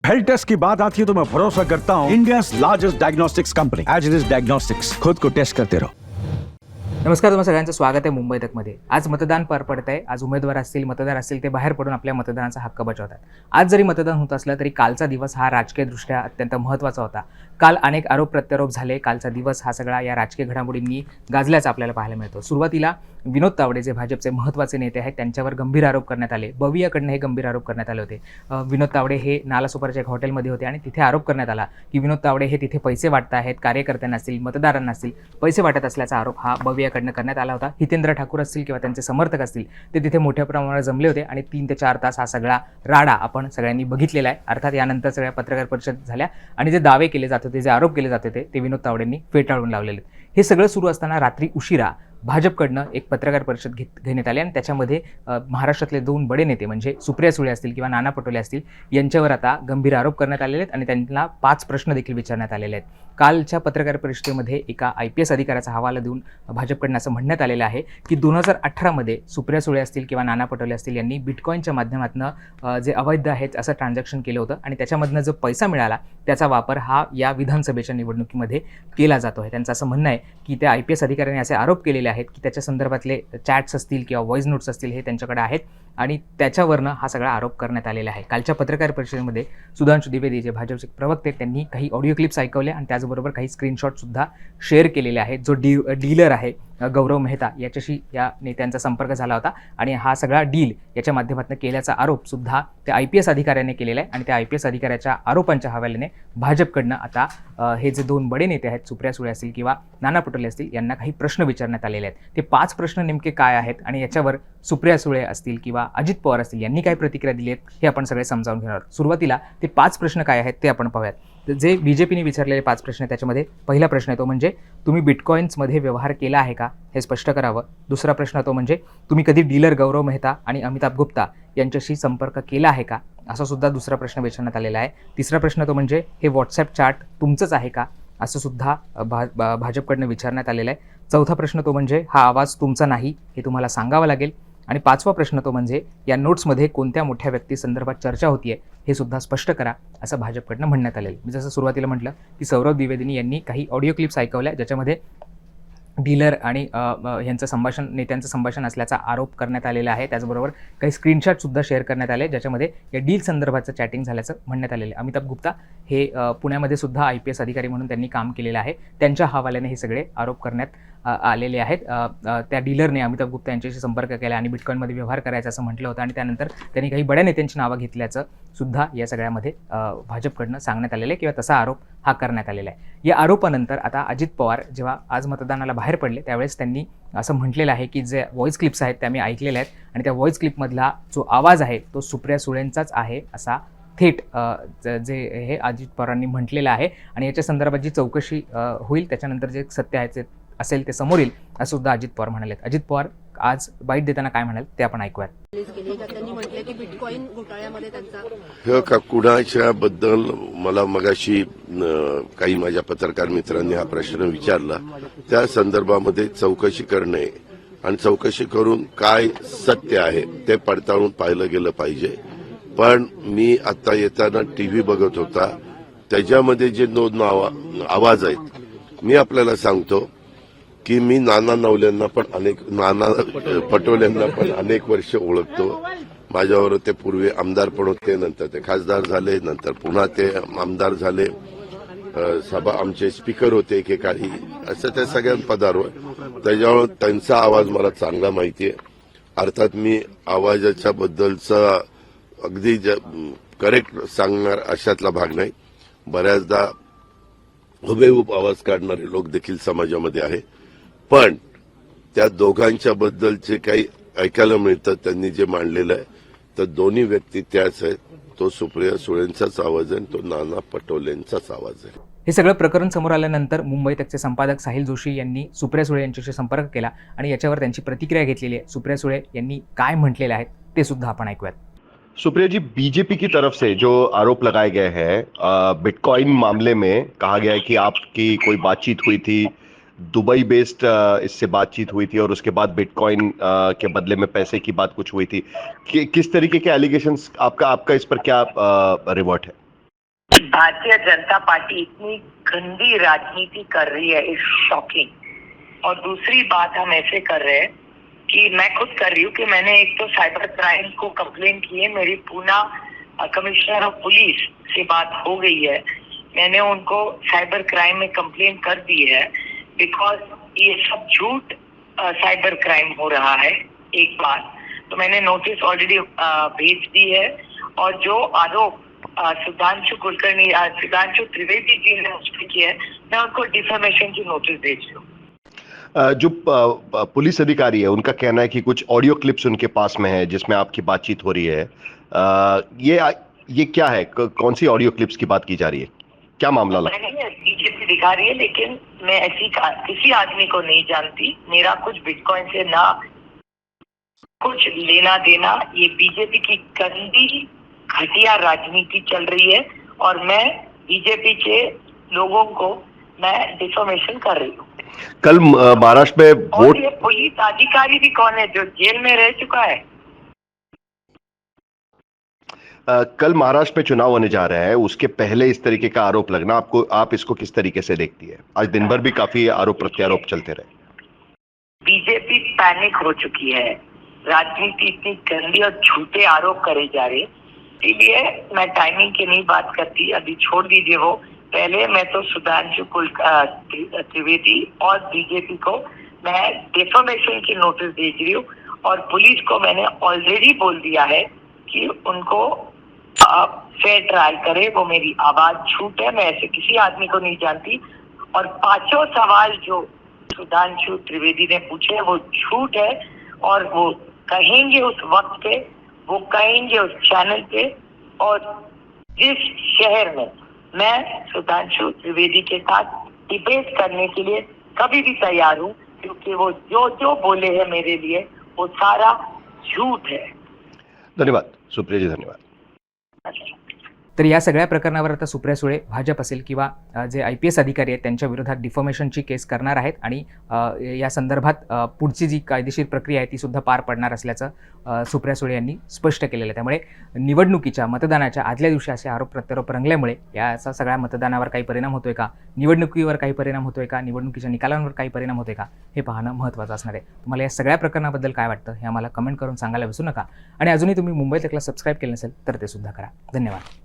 Health taste की बात आती है तो मैं भरोसा करता हूँ India largest diagnostics company as diagnostics. खुद को टेस्ट करते रहो। नमस्कार, तुम्हा सगळ्यांचं स्वागत आहे मुंबई तकमध्ये। आज मतदान पार पडत आहे। आज उमेदवार असतील, मतदार असतील, ते बाहेर पडून आपल्या मतदानाचा हक्क बजावतात। आज जरी मतदान होत असलं तरी कालचा दिवस हा राजकीयदृष्ट्या अत्यंत महत्त्वाचा होता। काल अनेक आरोप प्रत्यारोप झाले। कालचा दिवस हा सगळा या राजकीय घडामोडींनी गाजल्याचं आपल्याला पाहायला मिळतं। सुरुवातीला विनोद तावडे जे भाजपचे महत्त्वाचे नेते आहेत त्यांच्यावर गंभीर आरोप करण्यात आले। बवियाकडनं हे गंभीर आरोप करण्यात आले होते। विनोद तावडे हे नालासोपाराच्या एक हॉटेलमध्ये होते आणि तिथे आरोप करण्यात आला की विनोद तावडे हे तिथे पैसे वाटत आहेत, कार्यकर्त्यांना असतील, मतदारांना असतील पैसे वाटत असल्याचा आरोप हा बवियाकडनं करण्यात आला होता। हितेंद्र ठाकूर असतील किंवा त्यांचे समर्थक असतील ते तिथे मोठ्या प्रमाणावर जमले होते आणि 3 ते 4 तास हा सगळा राडा आपण सगळ्यांनी बघितलेला आहे। अर्थात यानंतर सगळ्या पत्रकार परिषद झाल्या आणि जे दावे केले जात होते, जे आरोप केले जात होते ते विनोद तावडेंनी फेटाळून लावलेले। हे सगळं सुरू असताना रात्री उशिरा भाजपकडनं एक पत्रकार परिषद घेण्यात आली आणि त्याच्यामध्ये महाराष्ट्रातले 2 बडे नेते म्हणजे सुप्रिया सुळे असतील किंवा नाना पटोले असतील यांच्यावर आता गंभीर आरोप करण्यात आलेले आहेत आणि त्यांना 5 प्रश्न देखील विचारण्यात आलेले आहेत। कालच्या पत्रकार परिषदेमध्ये एका IPS अधिकाऱ्याचा हवाला देऊन भाजपकडनं असं म्हणण्यात आलेलं आहे की 2018 मध्ये सुप्रिया सुळे असतील किंवा नाना पटोले असतील यांनी बिटकॉईनच्या माध्यमातून जे अवैध आहेत असं ट्रान्झॅक्शन केलं होतं आणि त्याच्यामधनं जो पैसा मिळाला त्याचा वापर हा या विधानसभेच्या निवडणुकीमध्ये केला जातो आहे। त्यांचं असं म्हणणं आहे की त्या IPS अधिकाऱ्यांनी असे आरोप केलेले आहेत की त्याच्या संदर्भातले चॅट्स असतील किंवा व्हॉइस नोट्स असतील हे त्यांच्याकडे आहेत आणि त्याच्यावरनं हा सगळा आरोप करण्यात आलेला आहे। कालच्या पत्रकार परिषदेमध्ये सुधांशू द्विवेदी जे भाजपचे प्रवक्ते त्यांनी काही ऑडिओ क्लिप्स ऐकवल्या आणि त्याचबरोबर काही स्क्रीनशॉट सुद्धा शेअर केलेले आहेत। जो डीलर आहे गौरव मेहता याच्याशी या नेत्यांचा संपर्क झाला होता आणि हा सगळा डील याच्या माध्यमातून केल्याचा आरोप सुद्धा त्या IPS अधिकाऱ्याने केलेला आहे आणि त्या IPS अधिकाऱ्याच्या आरोपांच्या हवाल्याने भाजपकडनं आता हे जे 2 बडे नेते आहेत सुप्रिया सुळे असतील किंवा नाना पटोले असतील यांना काही प्रश्न विचारण्यात आलेले आहेत। ते 5 प्रश्न नेमके काय आहेत आणि याच्यावर सुप्रिया सुळे असतील किंवा अजित पवार असतील यांनी काय प्रतिक्रिया दिली आहेत हे आपण सगळे समजावून घेणार आहोत। सुरुवातीला ते 5 प्रश्न काय आहेत ते आपण पाहूयात। जे BJPने विचारलेले 5 प्रश्न त्याच्यामध्ये पहिला प्रश्न आहे तो म्हणजे तुम्ही बिटकॉईन्समध्ये व्यवहार केला आहे का हे स्पष्ट करावं। दुसरा प्रश्न तो म्हणजे तुम्ही कधी डीलर गौरव मेहता आणि अमिताभ गुप्ता यांच्याशी संपर्क केला आहे का असा सुद्धा दुसरा प्रश्न विचारण्यात आलेला आहे। तिसरा प्रश्न तो म्हणजे हे WhatsApp चॅट तुमचंच आहे का असं सुद्धा भाजपकडनं विचारण्यात आलेलं आहे। चौथा प्रश्न तो म्हणजे हा आवाज तुमचा नाही हे तुम्हाला सांगावं लागेल आणि 5वा प्रश्न तो म्हणजे या नोट्समध्ये कोणत्या मोठ्या व्यक्ती संदर्भात चर्चा होतीये हे सुद्धा स्पष्ट करा असं भाजपकडनं म्हणण्यात आलेलं। मी जसं सुरुवातीला म्हटलं की सौरभ द्विवेदी यांनी काही ऑडिओ क्लिप्स ऐकवल्या ज्याच्यामध्ये डीलर आणि यांचं संभाषण, नेत्यांचं संभाषण असल्याचा आरोप करण्यात आलेला आहे। त्याचबरोबर काही स्क्रीनशॉटसुद्धा शेअर करण्यात आले ज्याच्यामध्ये या डील संदर्भाचं चॅटिंग झाल्याचं म्हणण्यात आलेलं आहे। अमिताभ गुप्ता हे पुण्यामध्ये सुद्धा IPS अधिकारी म्हणून त्यांनी काम केलेलं आहे। त्यांच्या हवाल्याने हे सगळे आरोप करण्यात आलेले आहेत। त्या डीलरने अमिताभ गुप्ता यांच्याशी संपर्क केला आणि बिटकॉईनमध्ये व्यवहार करायचा असं म्हटलं होतं आणि त्यानंतर त्यांनी काही बड्या नेत्यांची नावं घेतल्याचं सुद्धा या सगळ्यामध्ये भाजपकडनं सांगण्यात आलेलं आहे किंवा तसा आरोप हा करण्यात आलेला आहे। या आरोपानंतर आता अजित पवार जेव्हा आज मतदानाला बाहेर पडले त्यावेळेस त्यांनी असं म्हटलेलं आहे की जे व्हॉइस क्लिप्स आहेत त्या मी ऐकलेल्या आहेत आणि त्या व्हॉइस क्लिपमधला जो आवाज आहे तो सुप्रिया सुळेंचाच आहे असा थेट जे हे अजित पवारांनी म्हटलेलं आहे आणि याच्या संदर्भात जी चौकशी होईल त्याच्यानंतर जे सत्य आहे असेल ते समोर येईल असं सुद्धा अजित पवार म्हणालेत। अजित पवार आज बाईट देताना काय म्हणाले ते आपण ऐकूयात। त्यांनी म्हटलं की बिटकॉइन घोटाळ्यामध्ये त्यांचा कुणाच्या बद्दल मला मगाशी काही माझ्या पत्रकार मित्रांनी हा प्रश्न विचारला त्या संदर्भामध्ये चौकशी करणे आणि चौकशी करून काय सत्य आहे ते पडताळून पाहिलं गेलं पाहिजे। पण मी आता येताना TV बघत होता त्याच्यामध्ये जे 2 आवाज आहेत मी आपल्याला सांगतो की मी नाना नवल्यांना पण नाना पटोलेंना पण अनेक वर्ष ओळखतो। माझ्यावर ते पूर्वी आमदार पण होते, नंतर ते खासदार झाले, नंतर पुन्हा ते आमदार झाले, सभा आमचे स्पीकर होते एकेकाळी, असं त्या सगळ्या पदावर त्याच्यावर त्यांचा आवाज मला चांगला माहिती आहे। अर्थात मी आवाजाच्या बद्दलचा अगदी करेक्ट सांगणार अशातला भाग नाही। बऱ्याचदा हुबेहूब आवाज काढणारे लोक देखील समाजामध्ये आहे, पण त्या दोघांच्या बद्दलचे काही ऐकायला मिळतं त्यांनी जे मांडलेलं आहे तर दोन्ही व्यक्ती त्याच आहेत। तो सुप्रिया सुळेंचाच आवाज आहे, तो नाना पटोलेंचाच आवाज आहे। हे सगळं प्रकरण समोर आल्यानंतर मुंबई तकचे संपादक साहिल जोशी यांनी सुप्रिया सुळे यांच्याशी संपर्क केला आणि याच्यावर त्यांची प्रतिक्रिया घेतलेली आहे। सुप्रिया सुळे यांनी काय म्हटलेलं आहे ते सुद्धा आपण ऐकूयात। सुप्रिया जी, बीजेपी की तरफ से जो आरोप लगाए गए हैं बिटकॉइन मामले में कहा गया है कि आपकी कोई बातचीत हुई थी, दुबई बेस्ड इससे बातचीत हुई थी और उसके बाद बिटकॉइन के बदले में पैसे की बात कुछ हुई थी। किस तरीके के एलिगेशंस आपका इस पर क्या रिवर्ट है? भारतीय जनता पार्टी इतनी गंदी राजनीति कर रही है इज शॉकिंग। और दूसरी बात हम ऐसे कर रहे हैं कि मैं खुद कर रही हूँ कि मैंने एक तो साइबर क्राइम को कंप्लेन की है, मेरी पूना कमिश्नर ऑफ पुलिस से बात हो गई है, मैंने उनको साइबर क्राइम में कंप्लेन कर दी है बिकॉज ये सब झूठ साइबर क्राइम हो रहा है। एक बात तो मैंने नोटिस ऑलरेडी भेज दी है और जो आरोप सुधांशु त्रिवेदी जी ने उस पर किया है, मैं उनको डिफेमेशन की नोटिस भेज रही हूँ। जो पुलिस अधिकारी है उनका कहना है कि कुछ ऑडियो क्लिप्स उनके पास में है जिसमें आपकी बातचीत हो रही है। ये क्या है? कौन सी ऑडियो क्लिप्स की बात की जा रही है? क्या मामला लगा? मैंने बीजेपी दिखा रही है, लेकिन मैं ऐसी किसी आदमी को नहीं जानती, मेरा कुछ बिटकॉइन से ना कुछ लेना देना। ये बीजेपी की गंदी घटिया राजनीति चल रही है और मैं बीजेपी के लोगों को मैं डिफॉर्मेशन कर रही हूँ। कल महाराष्ट्र में और वोट ये पुलिस अधिकारी भी कौन है जो जेल में रह चुका है? कल महाराष्ट्र में चुनाव होने जा रहा है, उसके पहले इस तरीके का आरोप लगना, आप इसको किस तरीके से देखती है? आज दिन भर भी काफी आरोप प्रत्यारोप चलते रहे। बीजेपी पैनिक हो चुकी है, राजनीति इतनी गंदी और झूठे आरोप करे जा रहे, इसलिए मैं टाइमिंग की नहीं बात करती, अभी छोड़ दीजिए वो। पहले मैं तो सुधांशु त्रिवेदी और बीजेपी को मैं डिफॉर्मेशन की नोटिस भेज रही हूँ और पुलिस को मैंने ऑलरेडी बोल दिया है कि उनको फेयर ट्रायल करे। वो मेरी आवाज झूठ है, मैं ऐसे किसी आदमी को नहीं जानती और पांचों सवाल जो सुधांशु त्रिवेदी ने पूछे वो झूठ है और वो कहेंगे उस वक्त पे, वो कहेंगे उस चैनल पे। और जिस शहर में मैं सुधांशु त्रिवेदी के साथ डिबेट करने के लिए कभी भी तैयार हूँ, क्योंकि वो जो जो बोले हैं मेरे लिए वो सारा झूठ है। धन्यवाद सुप्रिया जी, धन्यवाद। तर या सगळ्या प्रकरणावर आता सुप्रिया सुळे भाजप असेल किंवा जे IPS अधिकारी आहेत त्यांच्या विरोधात डिफॉर्मेशनची केस करणार आहेत आणि या संदर्भात पुढची जी कायदेशीर प्रक्रिया आहे ती सुद्धा पार पडणार असल्याचं सुप्रिया सुळे यांनी स्पष्ट केलेलं आहे। त्यामुळे निवडणुकीच्या मतदानाच्या आदल्या दिवशी असे आरोप प्रत्यारोप रंगल्यामुळे याचा सगळ्या मतदानावर काही परिणाम होतोय का, निवडणुकीवर काही परिणाम होतोय का, निवडणुकीच्या निकालांवर काही परिणाम होतोय का, हे पाहणं महत्त्वाचं असणार आहे। तुम्हाला या सगळ्या प्रकरणाबद्दल काय वाटतं हे आम्हाला कमेंट करून सांगायला विसरू नका आणि अजूनही तुम्ही मुंबई तकला सबस्क्राईब केलं नसेल तर ते सुद्धा करा। धन्यवाद।